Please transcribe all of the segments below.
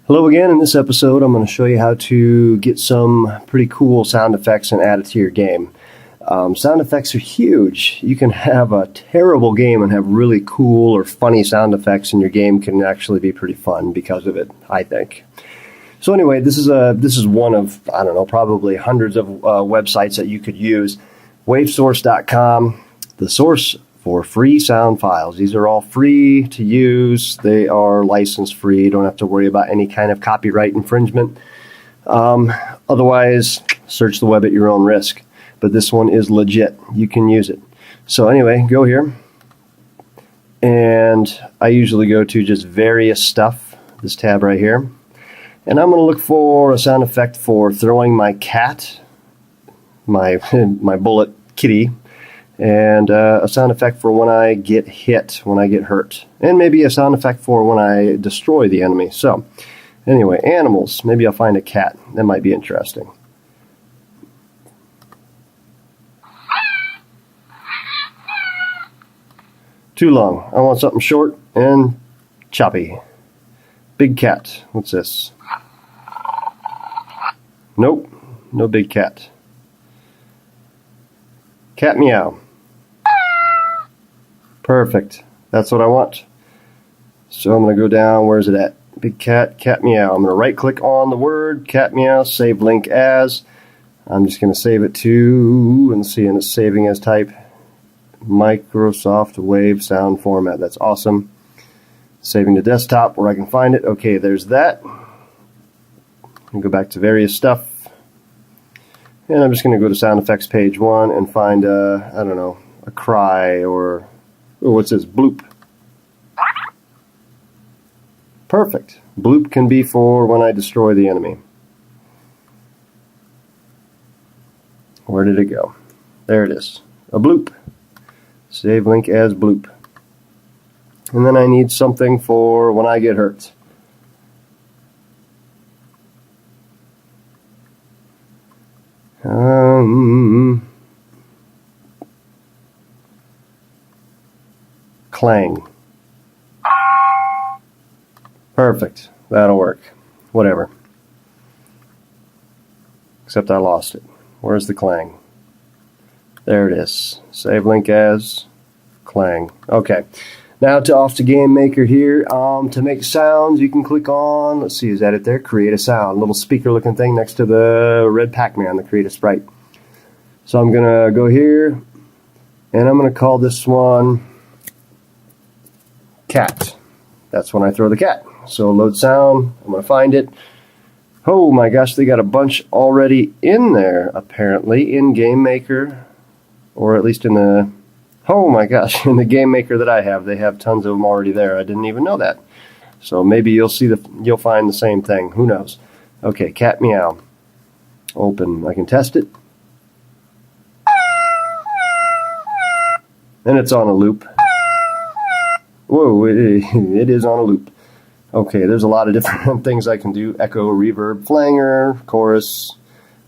Hello again. In this episode, I'm going to show you how to get some pretty cool sound effects and add it to your game. Sound effects are huge. You can have a terrible game and have really cool or funny sound effects, and your game can actually be pretty fun because of it, I think. So anyway, this is one of, I don't know, probably hundreds of websites that you could use. Wavesource.com, the source for free sound files. These are all free to use. They are license free. You don't have to worry about any kind of copyright infringement. Otherwise, search the web at your own risk. But this one is legit. You can use it. So anyway, go here. And I usually go to just various stuff, this tab right here. And I'm going to look for a sound effect for throwing my cat, my bullet kitty, and a sound effect for when I get hit, when I get hurt, and maybe a sound effect for when I destroy the enemy. So anyway, animals. Maybe I'll find a cat. That might be interesting. Too long. I want something short and choppy. Big cat. What's this? Nope. No big cat. Cat meow. Perfect. That's what I want. So I'm going to go down. Where's it at? Big cat, cat meow. I'm going to right click on the word, cat meow, save link as. I'm just going to save it to, and see, and it's saving as type Microsoft Wave sound format. That's awesome. Saving to desktop where I can find it. Okay, there's that. I'll go back to various stuff. And I'm just going to go to sound effects page 1 and find, I don't know, a cry or, oh, what's this? Bloop. Perfect. Bloop can be for when I destroy the enemy. Where did it go? There it is. A bloop. Save link as bloop. And then I need something for when I get hurt. Clang. Perfect. That'll work. Whatever. Except I lost it. Where's the clang? There it is. Save link as clang. Okay. Now off to Game Maker here. To make sounds, you can click on, let's see, is that it there? Create a sound. Little speaker looking thing next to the red Pac-Man, the create a sprite. So I'm going to go here, and I'm going to call this one cat. That's when I throw the cat. So load sound, I'm going to find it. Oh my gosh, they got a bunch already in there, apparently, in Game Maker, or at least in the, oh my gosh, in the Game Maker that I have, they have tons of them already there. I didn't even know that. So maybe you'll find the same thing. Who knows? Okay, cat meow. Open. I can test it. And it's on a loop. Whoa, it is on a loop. Okay, there's a lot of different things I can do. Echo, reverb, flanger, chorus,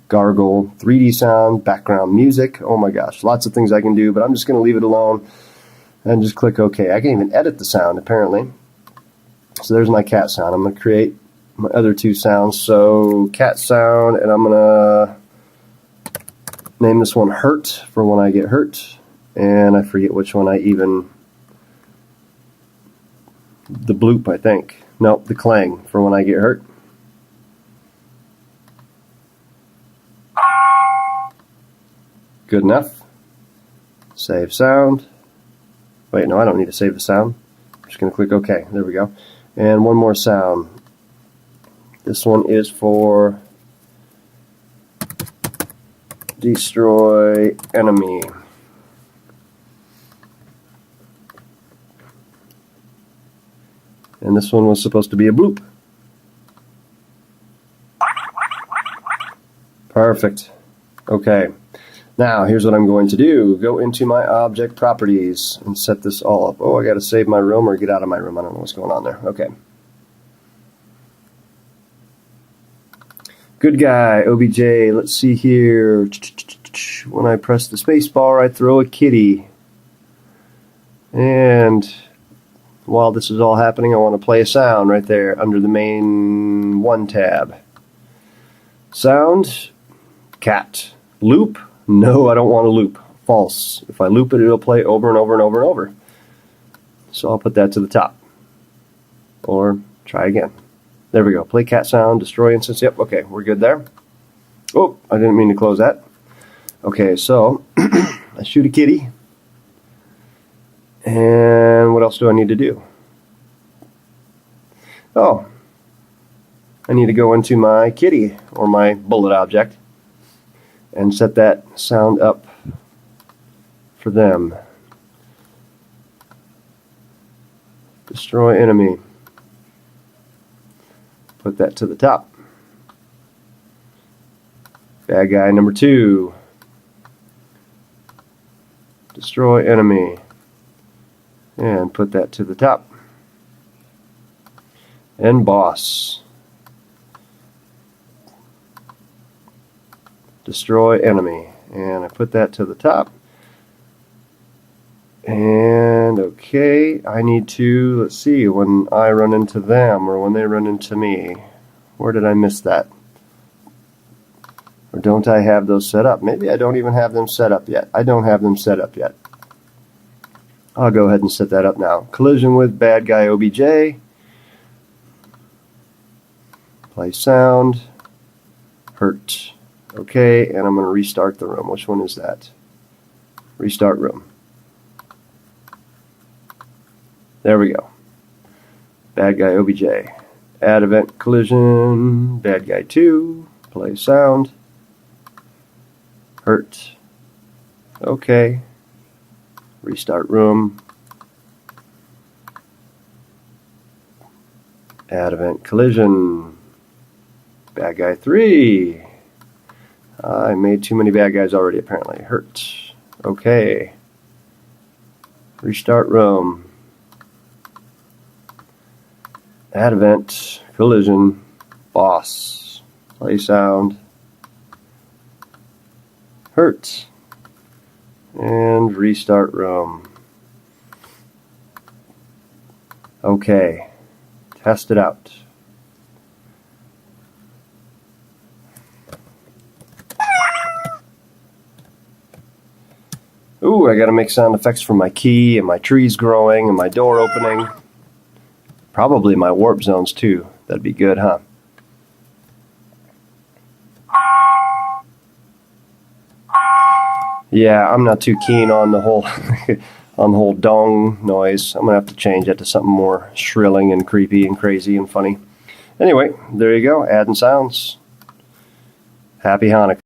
gargle, 3D sound, background music. Oh my gosh, lots of things I can do, but I'm just going to leave it alone and just click OK. I can even edit the sound, apparently. So there's my cat sound. I'm going to create my other two sounds. So cat sound, and I'm going to name this one Hurt for when I get hurt. And I forget which one the bloop, I think. Nope, the clang for when I get hurt. Good enough. Save sound. Wait, no, I don't need to save the sound. I'm just going to click OK. There we go. And one more sound. This one is for destroy enemy. And this one was supposed to be a bloop. Perfect. Okay. Now, here's what I'm going to do. Go into my object properties and set this all up. Oh, I got to save my room or get out of my room. I don't know what's going on there. Okay. Good guy, OBJ. Let's see here. When I press the space bar, I throw a kitty. And while this is all happening, I want to play a sound right there under the main 1 tab. Sound, cat. Loop, no, I don't want to loop. False. If I loop it, it'll play over and over and over and over. So I'll put that to the top. Or try again. There we go. Play cat sound, destroy instance. Yep, okay, we're good there. Oh, I didn't mean to close that. Okay, so I shoot a kitty. And what else do I need to do? Oh, I need to go into my kitty or my bullet object and set that sound up for them. Destroy enemy. Put that to the top. Bad guy number 2. Destroy enemy. And put that to the top. And boss. Destroy enemy. And I put that to the top. And okay, I need to, let's see, when I run into them or when they run into me. Where did I miss that? Or don't I have those set up? Maybe I don't even have them set up yet. I don't have them set up yet. I'll go ahead and set that up now. Collision with bad guy OBJ. Play sound. Hurt. Okay, and I'm going to restart the room. Which one is that? Restart room. There we go. Bad guy OBJ. Add event collision. Bad guy 2. Play sound. Hurt. Okay. Restart room. Add event collision. Bad guy 3. I made too many bad guys already apparently. Hurt. Okay. Restart room. Add event, collision, boss, play sound, hurt, and restart room. Okay, test it out. Ooh, I gotta make sound effects for my key and my trees growing and my door opening. Probably my warp zones too. That'd be good, huh? Yeah, I'm not too keen on the whole on the whole dong noise. I'm gonna have to change that to something more shrilling and creepy and crazy and funny. Anyway, there you go. Adding sounds. Happy Hanukkah.